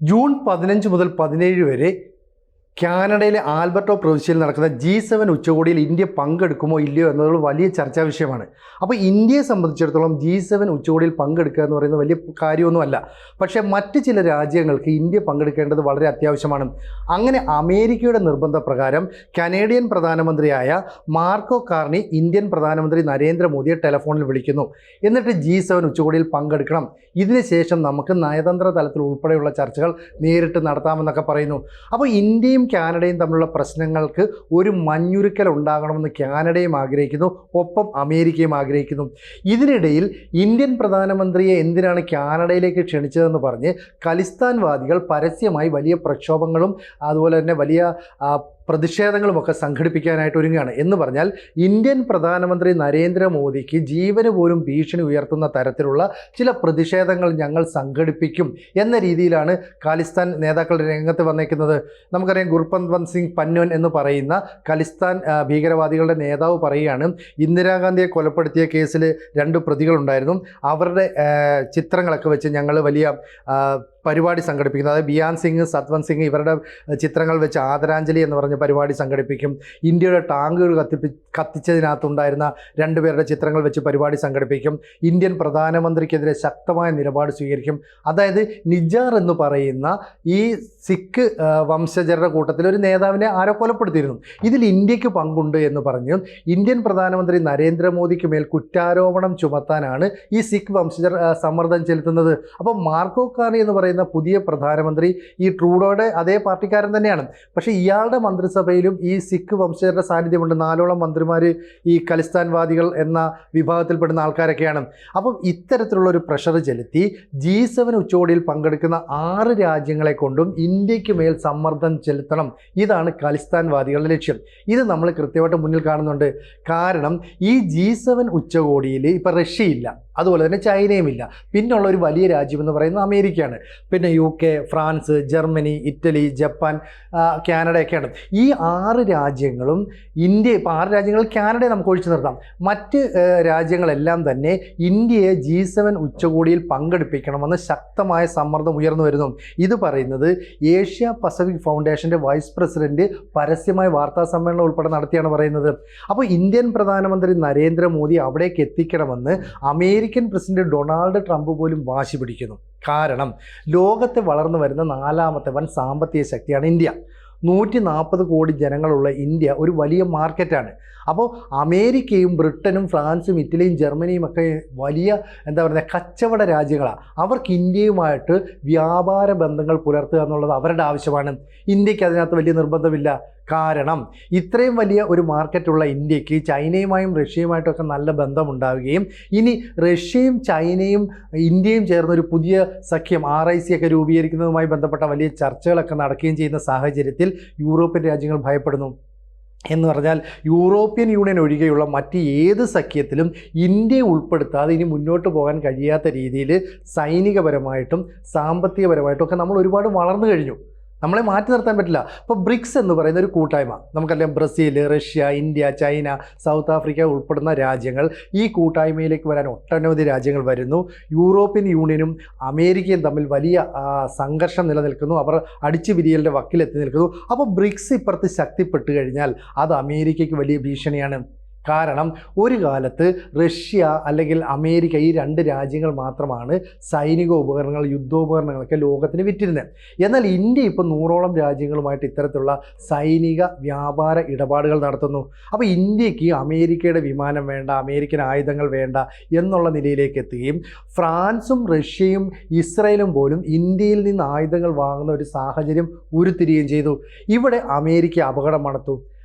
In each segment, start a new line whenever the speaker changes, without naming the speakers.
June 15 മുതൽ 17 വരെ കാനഡയിലെ ആൽബർട്ടോ പ്രവിശ്യയിൽ നടക്കുന്ന G7 ഉച്ചകോടിയിൽ ഇന്ത്യ പങ്കെടുക്കുമോ ഇല്ലയോ എന്നത് വലിയ ചർച്ചാ വിഷയമാണ്. അപ്പോൾ ഇന്ത്യയെ സംബന്ധിച്ചിടത്തോളം G7 ഉച്ചകോടിയിൽ പങ്കെടുക്കുക എന്ന് പറയുന്നത് വലിയ കാര്യമൊന്നുമല്ല. പക്ഷേ മറ്റ് ചില രാജ്യങ്ങൾക്ക് ഇന്ത്യ പങ്കെടുക്കേണ്ടത് വളരെ അത്യാവശ്യമാണ്. അങ്ങനെ അമേരിക്കയുടെ നിർബന്ധപ്രകാരം കനേഡിയൻ പ്രധാനമന്ത്രിയായ മാർക്കോ കാർണി ഇന്ത്യൻ പ്രധാനമന്ത്രി നരേന്ദ്രമോദിയെ ടെലിഫോണിൽ വിളിക്കുന്നു. എന്നിട്ട് G7 ഉച്ചകോടിയിൽ പങ്കെടുക്കണം, ഇതിനുശേഷം നമുക്ക് നയതന്ത്ര തലത്തിൽ ഉൾപ്പെടെയുള്ള ചർച്ചകൾ നേരിട്ട് നടത്താമെന്നൊക്കെ പറയുന്നു. അപ്പോൾ ഇന്ത്യയും കാനഡയും തമ്മിലുള്ള പ്രശ്നങ്ങൾക്ക് ഒരു മഞ്ഞുരുക്കൽ ഉണ്ടാകണമെന്ന് കാനഡയും ആഗ്രഹിക്കുന്നു, ഒപ്പം അമേരിക്കയും ആഗ്രഹിക്കുന്നു. ഇതിനിടയിൽ ഇന്ത്യൻ പ്രധാനമന്ത്രിയെ എന്തിനാണ് കാനഡയിലേക്ക് ക്ഷണിച്ചതെന്ന് പറഞ്ഞ് ഖലിസ്ഥാൻവാദികൾ പരസ്യമായി വലിയ പ്രക്ഷോഭങ്ങളും അതുപോലെ തന്നെ വലിയ പ്രതിഷേധങ്ങളുമൊക്കെ സംഘടിപ്പിക്കാനായിട്ട് ഒരുങ്ങുകയാണ്. എന്ന് പറഞ്ഞാൽ ഇന്ത്യൻ പ്രധാനമന്ത്രി നരേന്ദ്രമോദിക്ക് ജീവന് പോലും ഭീഷണി ഉയർത്തുന്ന തരത്തിലുള്ള ചില പ്രതിഷേധങ്ങൾ ഞങ്ങൾ സംഘടിപ്പിക്കും എന്ന രീതിയിലാണ് ഖലിസ്ഥാൻ നേതാക്കൾ രംഗത്ത് വന്നേക്കുന്നത്. നമുക്കറിയാം, ഗുർപത്വന്ത് സിംഗ് പന്നോൻ എന്ന് പറയുന്ന ഖലിസ്ഥാൻ ഭീകരവാദികളുടെ നേതാവ് പറയുകയാണ്, ഇന്ദിരാഗാന്ധിയെ കൊലപ്പെടുത്തിയ കേസിൽ 2 പ്രതികളുണ്ടായിരുന്നു, അവരുടെ ചിത്രങ്ങളൊക്കെ വെച്ച് ഞങ്ങൾ വലിയ പരിപാടി സംഘടിപ്പിക്കുന്നത്. അതായത് ബിയാൻ സിംഗ്, സത്വന്ത് സിംഗ് ഇവരുടെ ചിത്രങ്ങൾ വെച്ച് ആദരാഞ്ജലി എന്ന് പറഞ്ഞ പരിപാടി സംഘടിപ്പിക്കും. ഇന്ത്യയുടെ ടാങ്കുകൾ കത്തിച്ചതിനകത്തുണ്ടായിരുന്ന 2 പേരുടെ ചിത്രങ്ങൾ വെച്ച് പരിപാടി സംഘടിപ്പിക്കും. ഇന്ത്യൻ പ്രധാനമന്ത്രിക്കെതിരെ ശക്തമായ നിലപാട് സ്വീകരിക്കും. അതായത് നിജാർ എന്ന് പറയുന്ന ഈ സിഖ് വംശജരുടെ കൂട്ടത്തിൽ ഒരു നേതാവിനെ ആരോ കൊലപ്പെടുത്തിയിരുന്നു. ഇതിൽ ഇന്ത്യക്ക് പങ്കുണ്ട് എന്ന് പറഞ്ഞ് ഇന്ത്യൻ പ്രധാനമന്ത്രി നരേന്ദ്രമോദിക്ക് മേൽ കുറ്റാരോപണം ചുമത്താനാണ് ഈ സിഖ് വംശജർ സമ്മർദ്ദം ചെലുത്തുന്നത്. അപ്പോൾ മാർക്കോ കാർണി എന്ന് പറയുന്ന പുതിയ പ്രധാനമന്ത്രി ഈ ട്രൂഡോയുടെ അതേ പാർട്ടിക്കാരൻ തന്നെയാണ്. പക്ഷേ ഇയാളുടെ മന്ത്രിസഭയിലും ഈ സിഖ് വംശജരുടെ സാന്നിധ്യമുണ്ട്. 4ഓളം മന്ത്രിമാർ ഈ ഖലിസ്ഥാൻവാദികൾ എന്ന വിഭാഗത്തിൽപ്പെടുന്ന ആൾക്കാരൊക്കെയാണ്. അപ്പം ഇത്തരത്തിലുള്ള ഒരു പ്രഷർ ചെലുത്തി G7 ഉച്ചകോടിയിൽ പങ്കെടുക്കുന്ന 6 രാജ്യങ്ങളെ കൊണ്ടും ഇന്ത്യക്ക് മേൽ സമ്മർദ്ദം ചെലുത്തണം. ഇതാണ് ഖലിസ്ഥാൻവാദികളുടെ ലക്ഷ്യം. ഇത് നമ്മൾ കൃത്യമായിട്ട് മുന്നിൽ കാണുന്നുണ്ട്. കാരണം ഈ G7 ഉച്ചകോടിയിൽ ഇപ്പോൾ റഷ്യയില്ല, അതുപോലെ തന്നെ ചൈനയുമില്ല. പിന്നുള്ള ഒരു വലിയ രാജ്യമെന്ന് പറയുന്നത് അമേരിക്കയാണ്. പിന്നെ UK, France, Germany, Italy, Japan, കാനഡയൊക്കെയാണ്. ഈ 6 രാജ്യങ്ങളും ഇന്ത്യ, ഇപ്പോൾ 6 രാജ്യങ്ങളിൽ കാനഡയെ നമുക്ക് ഒഴിച്ചു നിർത്താം. മറ്റ് രാജ്യങ്ങളെല്ലാം തന്നെ ഇന്ത്യയെ G7 ഉച്ചകോടിയിൽ പങ്കെടുപ്പിക്കണമെന്ന് ശക്തമായ സമ്മർദ്ദം ഉയർന്നു വരുന്നു. ഇത് പറയുന്നത് ഏഷ്യ പസഫിക് ഫൗണ്ടേഷൻ്റെ വൈസ് പ്രസിഡന്റ് പരസ്യമായ വാർത്താ സമ്മേളനം ഉൾപ്പെടെ നടത്തിയാണ് പറയുന്നത്. അപ്പോൾ ഇന്ത്യൻ പ്രധാനമന്ത്രി നരേന്ദ്രമോദി അവിടേക്ക് എത്തിക്കണമെന്ന് അമേരിക്കൻ പ്രസിഡന്റ് ഡൊണാൾഡ് ട്രംപ് പോലും വാശി പിടിക്കുന്നു. കാരണം ലോകത്തെ വളർന്നു വരുന്ന 4ാമത്തെ വൻ സാമ്പത്തിക ശക്തിയാണ് ഇന്ത്യ. 140 കോടി ജനങ്ങളുള്ള ഇന്ത്യ ഒരു വലിയ മാർക്കറ്റാണ്. അപ്പോൾ അമേരിക്കയും ബ്രിട്ടനും ഫ്രാൻസും ഇറ്റലിയും ജർമ്മനിയും ഒക്കെ വലിയ കച്ചവട രാജ്യങ്ങളാണ്. അവർക്ക് ഇന്ത്യയുമായിട്ട് വ്യാപാര ബന്ധങ്ങൾ പുലർത്തുക എന്നുള്ളത് അവരുടെ ആവശ്യമാണ്. ഇന്ത്യക്ക് അതിനകത്ത് വലിയ നിർബന്ധമില്ല. കാരണം ഇത്രയും വലിയ ഒരു മാർക്കറ്റുള്ള ഇന്ത്യക്ക് ചൈനയുമായും റഷ്യയുമായിട്ടൊക്കെ നല്ല ബന്ധമുണ്ടാവുകയും ഇനി റഷ്യയും ചൈനയും ഇന്ത്യയും ചേർന്നൊരു പുതിയ സഖ്യം RIC ഒക്കെ രൂപീകരിക്കുന്നതുമായി ബന്ധപ്പെട്ട വലിയ ചർച്ചകളൊക്കെ നടക്കുകയും ചെയ്യുന്ന സാഹചര്യത്തിൽ യൂറോപ്യൻ രാജ്യങ്ങൾ ഭയപ്പെടുന്നു. എന്ന് പറഞ്ഞാൽ യൂറോപ്യൻ യൂണിയൻ ഒഴികെയുള്ള മറ്റ് ഏത് സഖ്യത്തിലും ഇന്ത്യയെ ഉൾപ്പെടുത്താതെ ഇനി മുന്നോട്ട് പോകാൻ കഴിയാത്ത രീതിയിൽ സൈനികപരമായിട്ടും സാമ്പത്തികപരമായിട്ടും ഒക്കെ നമ്മൾ ഒരുപാട് വളർന്നു കഴിഞ്ഞു. നമ്മളെ മാറ്റി നിർത്താൻ പറ്റില്ല. ഇപ്പോൾ ബ്രിക്സ് എന്ന് പറയുന്ന ഒരു കൂട്ടായ്മ, നമുക്കറിയാം Brazil, Russia, India, China, south Africa ഉൾപ്പെടുന്ന രാജ്യങ്ങൾ ഈ കൂട്ടായ്മയിലേക്ക് വരാൻ ഒട്ടനവധി രാജ്യങ്ങൾ വരുന്നു. യൂറോപ്യൻ യൂണിയനും അമേരിക്കയും തമ്മിൽ വലിയ സംഘർഷം നിലനിൽക്കുന്നു. അവർ അടിച്ചു പിരിയലിൻ്റെ വക്കിലെത്തി നിൽക്കുന്നു. അപ്പോൾ ബ്രിക്സ് ഇപ്പുറത്ത് ശക്തിപ്പെട്ട് കഴിഞ്ഞാൽ അത് അമേരിക്കയ്ക്ക് വലിയ ഭീഷണിയാണ്. കാരണം ഒരു കാലത്ത് റഷ്യ അല്ലെങ്കിൽ അമേരിക്ക, ഈ 2 രാജ്യങ്ങൾ മാത്രമാണ് സൈനിക ഉപകരണങ്ങൾ, യുദ്ധോപകരണങ്ങളൊക്കെ ലോകത്തിന് വിറ്റിരുന്നത്. എന്നാൽ ഇന്ത്യ ഇപ്പോൾ 100ഓളം രാജ്യങ്ങളുമായിട്ട് ഇത്തരത്തിലുള്ള സൈനിക വ്യാപാര ഇടപാടുകൾ നടത്തുന്നു. അപ്പോൾ ഇന്ത്യക്ക് അമേരിക്കയുടെ വിമാനം വേണ്ട, അമേരിക്കൻ ആയുധങ്ങൾ വേണ്ട എന്നുള്ള നിലയിലേക്ക് എത്തുകയും ഫ്രാൻസും റഷ്യയും ഇസ്രയേലും പോലും ഇന്ത്യയിൽ നിന്ന് ആയുധങ്ങൾ വാങ്ങുന്ന ഒരു സാഹചര്യം ഉരുത്തിരിയുകയും ചെയ്തു. ഇവിടെ അമേരിക്ക അപകടം മണത്തു.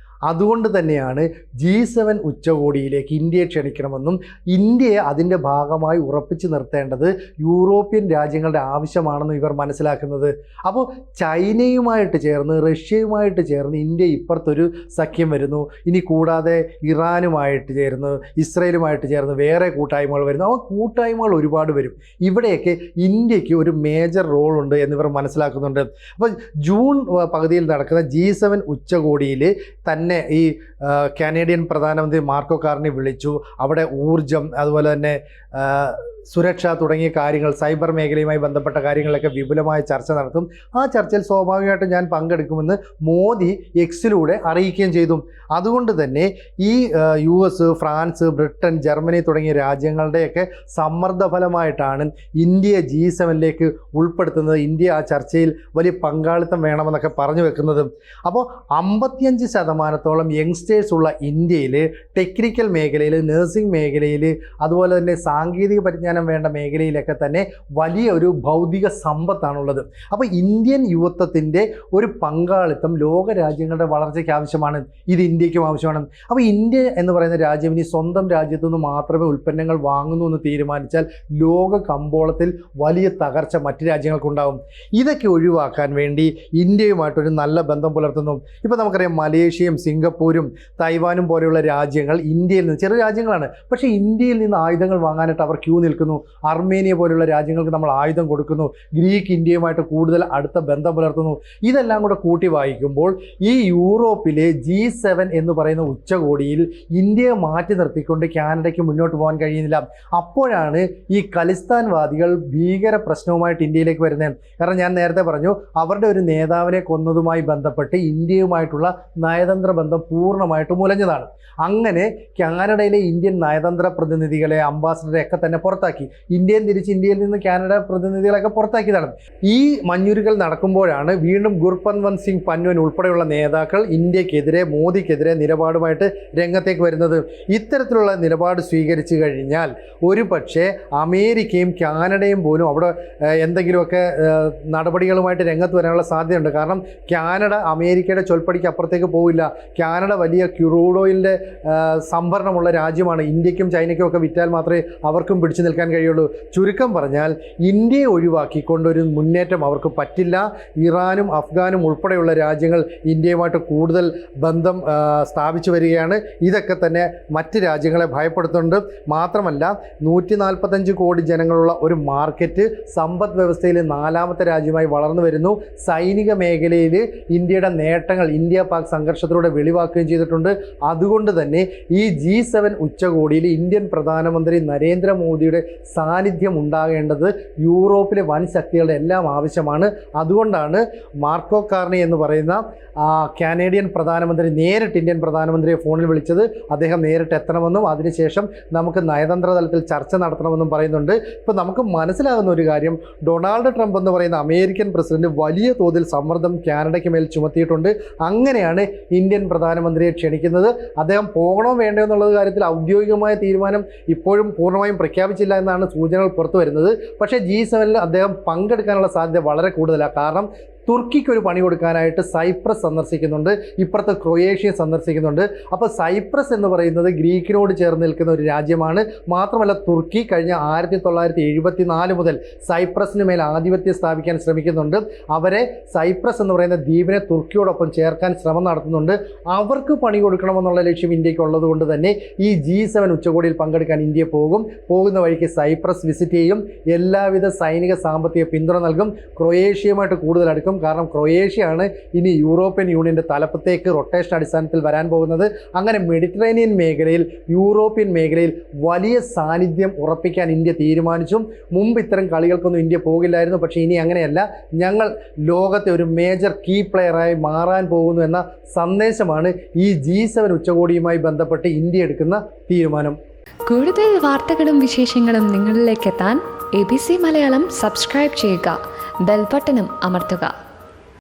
അതുകൊണ്ട് തന്നെയാണ് G7 ഉച്ചകോടിയിലേക്ക് ഇന്ത്യയെ ക്ഷണിക്കണമെന്നും ഇന്ത്യയെ അതിൻ്റെ ഭാഗമായി ഉറപ്പിച്ചു നിർത്തേണ്ടത് യൂറോപ്യൻ രാജ്യങ്ങളുടെ ആവശ്യമാണെന്നും ഇവർ മനസ്സിലാക്കുന്നത്. അപ്പോൾ ചൈനയുമായിട്ട് ചേർന്ന് റഷ്യയുമായിട്ട് ചേർന്ന് ഇന്ത്യ ഇപ്പുറത്തൊരു സഖ്യം വരുന്നു. ഇനി കൂടാതെ ഇറാനുമായിട്ട് ചേർന്ന് ഇസ്രയേലുമായിട്ട് ചേർന്ന് വേറെ കൂട്ടായ്മകൾ വരുന്നു. ആ കൂട്ടായ്മകൾ ഒരുപാട് വരും. ഇവിടെയൊക്കെ ഇന്ത്യക്ക് ഒരു മേജർ റോളുണ്ട് എന്നിവർ മനസ്സിലാക്കുന്നുണ്ട്. അപ്പോൾ ജൂൺ പകുതിയിൽ നടക്കുന്ന G7 ഉച്ചകോടിയിൽ തന്നെ ഈ കാനേഡിയൻ പ്രധാനമന്ത്രി മാർക്കോ കാർണി വിളിച്ചു. അവിടെ ഊർജം, അതുപോലെ തന്നെ സുരക്ഷ തുടങ്ങിയ കാര്യങ്ങൾ, സൈബർ മേഖലയുമായി ബന്ധപ്പെട്ട കാര്യങ്ങളിലൊക്കെ വിപുലമായ ചർച്ച നടത്തും. ആ ചർച്ചയിൽ സ്വാഭാവികമായിട്ടും ഞാൻ പങ്കെടുക്കുമെന്ന് മോദി എക്സിലൂടെ അറിയിക്കുകയും ചെയ്തു. അതുകൊണ്ട് തന്നെ ഈ US, ഫ്രാൻസ്, ബ്രിട്ടൻ, ജർമ്മനി തുടങ്ങിയ രാജ്യങ്ങളുടെയൊക്കെ സമ്മർദ്ദ ഫലമായിട്ടാണ് ഇന്ത്യയെ G7 ഉൾപ്പെടുത്തുന്നത്. ഇന്ത്യ ആ ചർച്ചയിൽ വലിയ പങ്കാളിത്തം വേണമെന്നൊക്കെ പറഞ്ഞു വെക്കുന്നത്. അപ്പോൾ 55% യങ്സ്റ്റേഴ്സ് ഉള്ള ഇന്ത്യയിൽ ടെക്നിക്കൽ മേഖലയിൽ, നഴ്സിംഗ് മേഖലയിൽ, അതുപോലെ തന്നെ സാങ്കേതിക പരിജ്ഞാനം വേണ്ട മേഖലയിലൊക്കെ തന്നെ വലിയ ഒരു ഭൗതിക സമ്പത്താണുള്ളത്. അപ്പോൾ ഇന്ത്യൻ യുവത്വത്തിൻ്റെ ഒരു പങ്കാളിത്തം ലോക രാജ്യങ്ങളുടെ വളർച്ചയ്ക്ക് ആവശ്യമാണ്. ഇത് ഇന്ത്യക്കും ആവശ്യമാണ്. അപ്പോൾ ഇന്ത്യ എന്ന് പറയുന്ന രാജ്യം ഇനി സ്വന്തം രാജ്യത്തു നിന്ന് മാത്രമേ ഉൽപ്പന്നങ്ങൾ വാങ്ങുന്നു എന്ന് തീരുമാനിച്ചാൽ ലോക കമ്പോളത്തിൽ വലിയ തകർച്ച മറ്റ് രാജ്യങ്ങൾക്കുണ്ടാകും. ഇതൊക്കെ ഒഴിവാക്കാൻ വേണ്ടി ഇന്ത്യയുമായിട്ടൊരു നല്ല ബന്ധം പുലർത്തുന്നു. ഇപ്പോൾ നമുക്കറിയാം മലേഷ്യയും സിംഗപ്പൂരും തൈവാനും പോലെയുള്ള രാജ്യങ്ങൾ ഇന്ത്യയിൽ നിന്ന്, ചെറു രാജ്യങ്ങളാണ്, പക്ഷേ ഇന്ത്യയിൽ നിന്ന് ആയുധങ്ങൾ വാങ്ങാനായിട്ട് അവർ ക്യൂ നിൽക്കുന്നു. അർമേനിയ പോലുള്ള രാജ്യങ്ങൾക്ക് നമ്മൾ ആയുധം കൊടുക്കുന്നു. ഗ്രീക്ക് ഇന്ത്യയുമായിട്ട് കൂടുതൽ അടുത്ത ബന്ധം പുലർത്തുന്നു. ഇതെല്ലാം കൂടെ കൂട്ടി വായിക്കുമ്പോൾ ഈ യൂറോപ്പിലെ G7 എന്ന് പറയുന്ന ഉച്ചകോടിയിൽ ഇന്ത്യയെ മാറ്റി നിർത്തിക്കൊണ്ട് കാനഡയ്ക്ക് മുന്നോട്ട് പോകാൻ കഴിയുന്നില്ല. അപ്പോഴാണ് ഈ ഖലിസ്ഥാൻവാദികൾ ഭീകര പ്രശ്നവുമായിട്ട് ഇന്ത്യയിലേക്ക് വരുന്നത്. കാരണം ഞാൻ നേരത്തെ പറഞ്ഞു, അവരുടെ ഒരു നേതാവിനെ കൊന്നതുമായി ബന്ധപ്പെട്ട് ഇന്ത്യയുമായിട്ടുള്ള നയതന്ത്ര ബന്ധം പൂർണ്ണമായിട്ടും മുലഞ്ഞതാണ്. അങ്ങനെ കാനഡയിലെ ഇന്ത്യൻ നയതന്ത്ര പ്രതിനിധികളെ, അംബാസഡറെ തന്നെ പുറത്താക്കി. ഇന്ത്യയിൽ നിന്ന് കാനഡ പ്രതിനിധികളൊക്കെ പുറത്താക്കിയതാണ്. ഈ മഞ്ഞുരുകൾ നടക്കുമ്പോഴാണ് വീണ്ടും ഗുർപത്വന്ത് സിംഗ് പൻവൻ ഉൾപ്പെടെയുള്ള നേതാക്കൾ ഇന്ത്യക്കെതിരെ, മോദിക്കെതിരെ നിലപാടുമായിട്ട് രംഗത്തേക്ക് വരുന്നത്. ഇത്തരത്തിലുള്ള നിലപാട് സ്വീകരിച്ചു കഴിഞ്ഞാൽ ഒരു പക്ഷേ അമേരിക്കയും കാനഡയും പോലും അവിടെ എന്തെങ്കിലുമൊക്കെ നടപടികളുമായിട്ട് രംഗത്ത് വരാനുള്ള സാധ്യതയുണ്ട്. കാരണം കാനഡ അമേരിക്കയുടെ ചൊൽപ്പടിക്ക് അപ്പുറത്തേക്ക് പോവില്ല. കാനഡ വലിയ ക്രൂഡ് ഓയിലിൻ്റെ സംഭരണമുള്ള രാജ്യമാണ്. ഇന്ത്യക്കും ചൈനയ്ക്കും ഒക്കെ വിറ്റാൽ മാത്രമേ അവർക്കും പിടിച്ചു നിൽക്കാൻ കഴിയുള്ളൂ. ചുരുക്കം പറഞ്ഞാൽ ഇന്ത്യയെ ഒഴിവാക്കിക്കൊണ്ടൊരു മുന്നേറ്റം അവർക്ക് പറ്റില്ല. ഇറാനും അഫ്ഗാനും ഉൾപ്പെടെയുള്ള രാജ്യങ്ങൾ ഇന്ത്യയുമായിട്ട് കൂടുതൽ ബന്ധം സ്ഥാപിച്ചു വരികയാണ്. ഇതൊക്കെ തന്നെ മറ്റ് രാജ്യങ്ങളെ ഭയപ്പെടുത്തുന്നുണ്ട്. മാത്രമല്ല 145 കോടി ജനങ്ങളുള്ള ഒരു മാർക്കറ്റ്, സമ്പദ് വ്യവസ്ഥയിൽ 4ാമത്തെ രാജ്യമായി വളർന്നു വരുന്നു. സൈനിക മേഖലയിൽ ഇന്ത്യയുടെ നേട്ടങ്ങൾ ഇന്ത്യ പാക് സംഘർഷത്തിലൂടെ വെളിവാക്കുകയും ചെയ്തിട്ടുണ്ട്. അതുകൊണ്ട് തന്നെ ഈ G7 ഉച്ചകോടിയിൽ ഇന്ത്യൻ പ്രധാനമന്ത്രി നരേന്ദ്രമോദിയുടെ സാന്നിധ്യം ഉണ്ടാകേണ്ടത് യൂറോപ്പിലെ വൻ ശക്തികളുടെ എല്ലാം ആവശ്യമാണ്. അതുകൊണ്ടാണ് മാർക്കോ കാർണി എന്ന് പറയുന്ന കാനേഡിയൻ പ്രധാനമന്ത്രി നേരിട്ട് ഇന്ത്യൻ പ്രധാനമന്ത്രിയെ ഫോണിൽ വിളിച്ചത്. അദ്ദേഹം നേരിട്ട് എത്തണമെന്നും അതിനുശേഷം നമുക്ക് നയതന്ത്ര തലത്തിൽ ചർച്ച നടത്തണമെന്നും പറയുന്നുണ്ട്. ഇപ്പോൾ നമുക്ക് മനസ്സിലാകുന്ന ഒരു കാര്യം, ഡൊണാൾഡ് ട്രംപ് എന്ന് പറയുന്ന അമേരിക്കൻ പ്രസിഡന്റ് വലിയ തോതിൽ സമ്മർദ്ദം കാനഡയ്ക്ക് മേൽ ചുമത്തിയിട്ടുണ്ട്. അങ്ങനെയാണ് ഇന്ത്യൻ പ്രധാനമന്ത്രിയെ ക്ഷണിക്കുന്നത്. അദ്ദേഹം പോകണോ വേണ്ടോ എന്നുള്ള കാര്യത്തിൽ ഔദ്യോഗികമായ തീരുമാനം ഇപ്പോഴും പൂർണ്ണമായും പ്രഖ്യാപിച്ചില്ല എന്നാണ് സൂചനകൾ പുറത്തു വരുന്നത്. പക്ഷേ G7 അദ്ദേഹം പങ്കെടുക്കാനുള്ള സാധ്യത വളരെ കൂടുതലാണ്. കാരണം തുർക്കിക്ക് ഒരു പണി കൊടുക്കാനായിട്ട് സൈപ്രസ് സന്ദർശിക്കുന്നുണ്ട്, ഇപ്പുറത്ത് ക്രൊയേഷ്യ സന്ദർശിക്കുന്നുണ്ട്. അപ്പോൾ സൈപ്രസ് എന്ന് പറയുന്നത് ഗ്രീക്കിനോട് ചേർന്ന് നിൽക്കുന്ന ഒരു രാജ്യമാണ്. മാത്രമല്ല തുർക്കി കഴിഞ്ഞ 1974 മുതൽ സൈപ്രസിന് മേൽ ആധിപത്യം സ്ഥാപിക്കാൻ ശ്രമിക്കുന്നുണ്ട്. അവരെ സൈപ്രസ് എന്ന് പറയുന്ന ദ്വീപിനെ തുർക്കിയോടൊപ്പം ചേർക്കാൻ ശ്രമം നടത്തുന്നുണ്ട്. അവർക്ക് പണി കൊടുക്കണമെന്നുള്ള ലക്ഷ്യം ഇന്ത്യക്ക് ഉള്ളത് കൊണ്ട് തന്നെ ഈ G7 ഉച്ചകോടിയിൽ പങ്കെടുക്കാൻ ഇന്ത്യ പോകുന്ന വഴിക്ക് സൈപ്രസ് വിസിറ്റ് ചെയ്യും. എല്ലാവിധ സൈനിക സാമ്പത്തിക പിന്തുണ നൽകും. ക്രൊയേഷ്യയുമായിട്ട് കൂടുതൽ അടുക്കും. കാരണം ക്രൊയേഷ്യയാണ് ഇനി യൂറോപ്യൻ യൂണിയൻ്റെ തലപ്പത്തേക്ക് റൊട്ടേഷൻ അടിസ്ഥാനത്തിൽ വരാൻ പോകുന്നത്. അങ്ങനെ മെഡിറ്ററേനിയൻ മേഖലയിൽ, യൂറോപ്യൻ മേഖലയിൽ വലിയ സാന്നിധ്യം ഉറപ്പിക്കാൻ ഇന്ത്യ തീരുമാനിച്ചു. മുമ്പ് ഇത്തരം കളികൾക്കൊന്നും ഇന്ത്യ പോകില്ലായിരുന്നു. പക്ഷേ ഇനി അങ്ങനെയല്ല, ഞങ്ങൾ ലോകത്തെ ഒരു മേജർ കീ പ്ലെയറായി മാറാൻ പോകുന്നു എന്ന സന്ദേശമാണ് ഈ G7 ഉച്ചകോടിയുമായി ബന്ധപ്പെട്ട് ഇന്ത്യ എടുക്കുന്ന തീരുമാനം.
കൂടുതൽ വാർത്തകളും വിശേഷങ്ങളും നിങ്ങളിലേക്ക് എത്താൻ ABC മലയാളം സബ്സ്ക്രൈബ് ചെയ്യുക, ബെൽ ബട്ടണും അമർത്തുക.